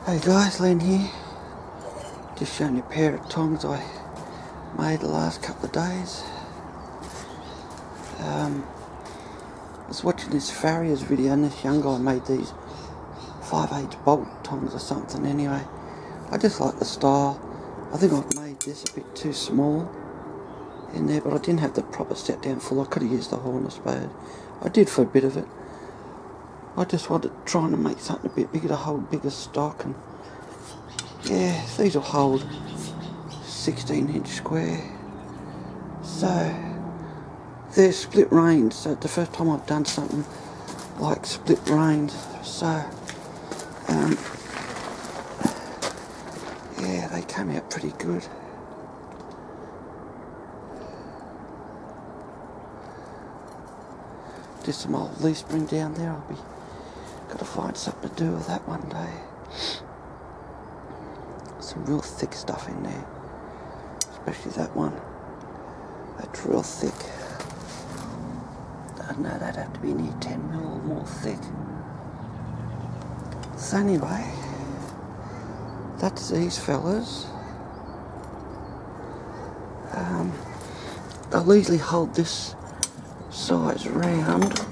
Hey guys, Len here. Just showing you a pair of tongs I made the last couple of days. I was watching this farrier's video and this young guy made these 5/8 bolt tongs or something. Anyway, I just like the style. I think I've made this a bit too small in there, but I didn't have the proper set down full. I could have used the horn, I suppose. I did for a bit of it. I just wanted trying to make something a bit bigger to hold bigger stock, and yeah, these will hold 16-inch square. So they're split range, so it's the first time I've done something like split range. So yeah, they came out pretty good. Just some old leaf spring down there. I'll be got to find something to do with that one day. Some real thick stuff in there, especially that one. That's real thick. I don't know, that'd have to be near 10 mil or more thick. So anyway, that's these fellas. They'll easily hold this size round.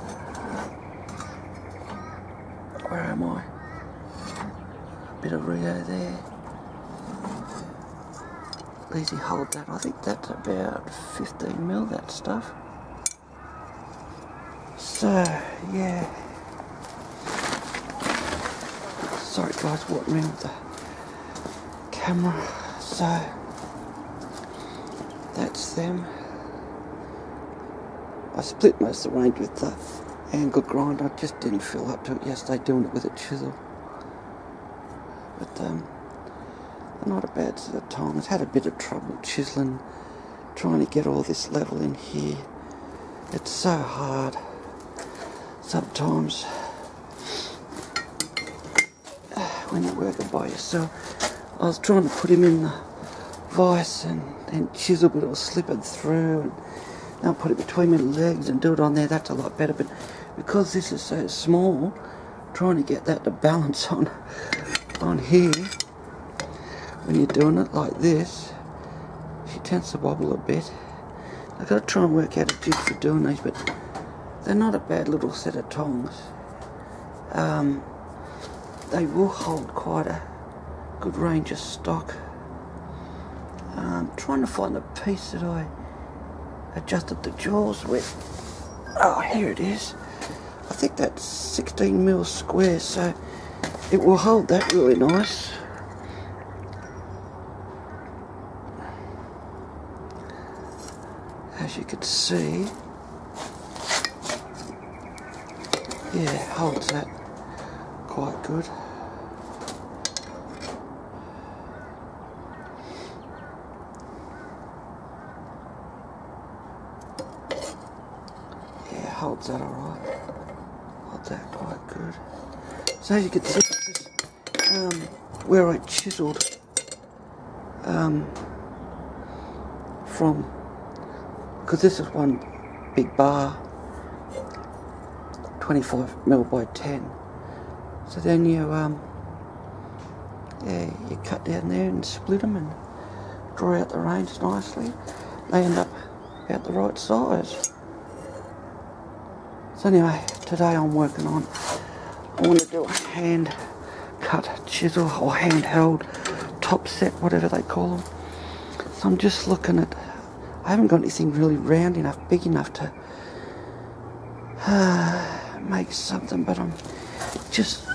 Where am I? A bit of Rio there. Easy hold that. I think that's about 15 mil, that stuff. So yeah. Sorry guys, walking around with the camera. So that's them. I split most of the range with the angle grind. I just didn't feel up to it yesterday doing it with a chisel. But they're not a bad set of tongs. Had a bit of trouble chiseling, trying to get all this level in here. It's so hard sometimes when you're working by yourself. I was trying to put him in the vise and chisel, but it was slipping through, and I'll put it between my legs and do it on there. That's a lot better, but because this is so small, trying to get that to balance on here when you're doing it like this, she tends to wobble a bit. I've got to try and work out a jig for doing these, but they're not a bad little set of tongs. They will hold quite a good range of stock. I'm trying to find the piece that I adjusted the jaws with. Oh, here it is. I think that's 16 mil square, so it will hold that really nice. As you can see, yeah, holds that quite good. Yeah, holds that alright. Holds that quite good. So as you can see, this where I chiselled from, because this is one big bar, 25 mil by 10. So then you yeah, you cut down there and split them and draw out the range nicely. They end up about the right size. So anyway, today I'm working on, I want to do a hand cut chisel or handheld top set, whatever they call them. So I'm just looking at, I haven't got anything really round enough, big enough to make something, but I'm just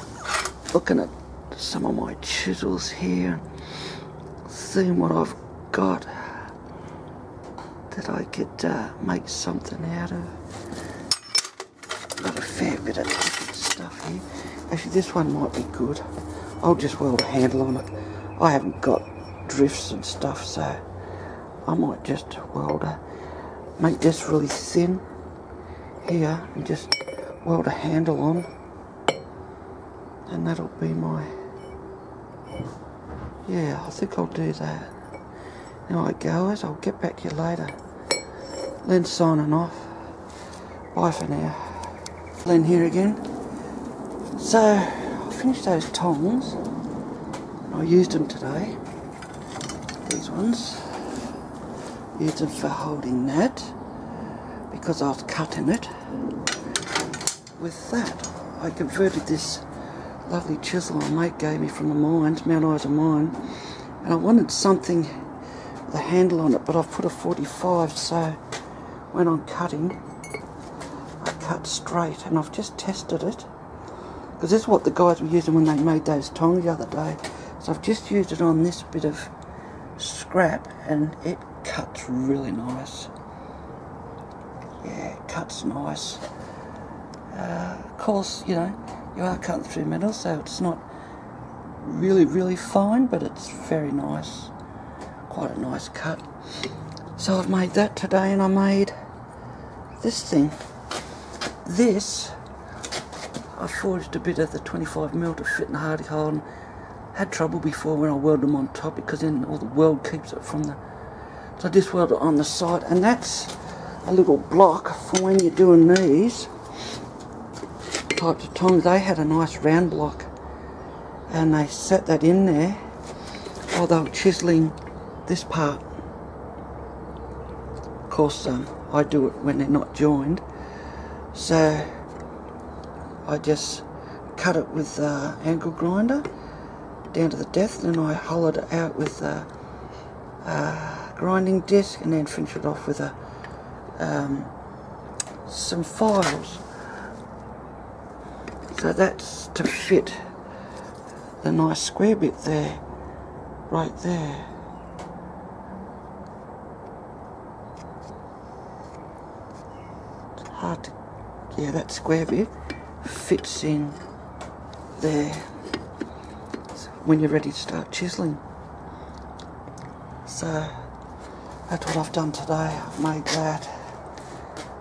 looking at some of my chisels here, seeing what I've got that I could make something out of. Got a fair bit of stuff here. Actually, this one might be good. I'll just weld a handle on it. I haven't got drifts and stuff, so I might just make this really thin here and just weld a handle on, and that'll be my, yeah, I think I'll do that. Alright guys, I'll get back to you later. Len signing off. Bye for now. Len here again. So I finished those tongs. I used them today, these ones. Used them for holding that because I was cutting it. With that, I converted this lovely chisel my mate gave me from the mines, Mount Isa mine, and I wanted something with a handle on it, but I've put a 45, so when I'm cutting, I cut straight, and I've just tested it, because this is what the guys were using when they made those tongs the other day. So I've just used it on this bit of scrap, and it cuts really nice. Yeah, it cuts nice. Of course, you know, you are cutting through metal, so it's not really fine, but it's very nice. Quite a nice cut. So I've made that today, and I made this thing. This, I forged a bit of the 25mm to fit in the hardy hole, and had trouble before when I welded them on top, because then all the weld keeps it from the... So I just welded it on the side, and that's a little block for when you're doing these types of tongs. They had a nice round block, and they set that in there while they were chiseling this part. Of course, I do it when they're not joined, so I just cut it with angle grinder down to the depth, and I hollowed it out with a grinding disc, and then finish it off with some files. So that's to fit the nice square bit there, right there. It's hard to, yeah, that square bit fits in there when you're ready to start chiseling. So that's what I've done today. I've made that.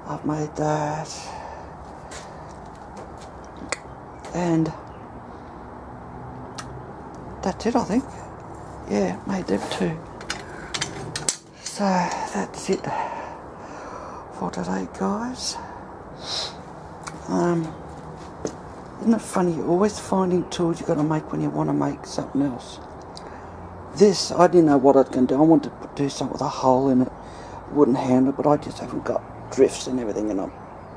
I've made that. And that's it, I think. Yeah, made them too. So that's it for today, guys. Isn't it funny, you're always finding tools you've got to make when you want to make something else. This, I didn't know what I was going to do. I wanted to do something with a hole in it, wooden handle, but I just haven't got drifts and everything, and I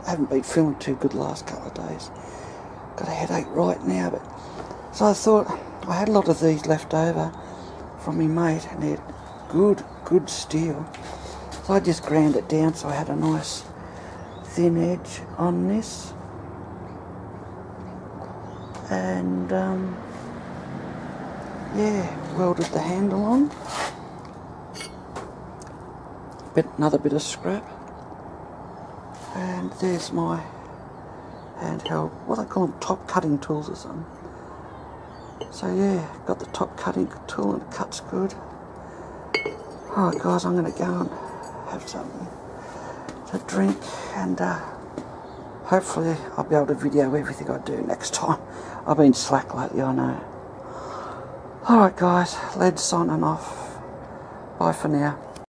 haven't been feeling too good the last couple of days. Got a headache right now, but so I thought, I had a lot of these left over from my mate, and they're good steel. So I just ground it down so I had a nice thin edge on this. And yeah, welded the handle on. Another bit of scrap. And there's my handheld, what they call them, top cutting tools or something. So yeah, got the top cutting tool, and it cuts good. Alright guys, I'm going to go and have something to drink, and hopefully I'll be able to video everything I do next time. I've been slack lately, I know. Alright guys, lead signing off. Bye for now.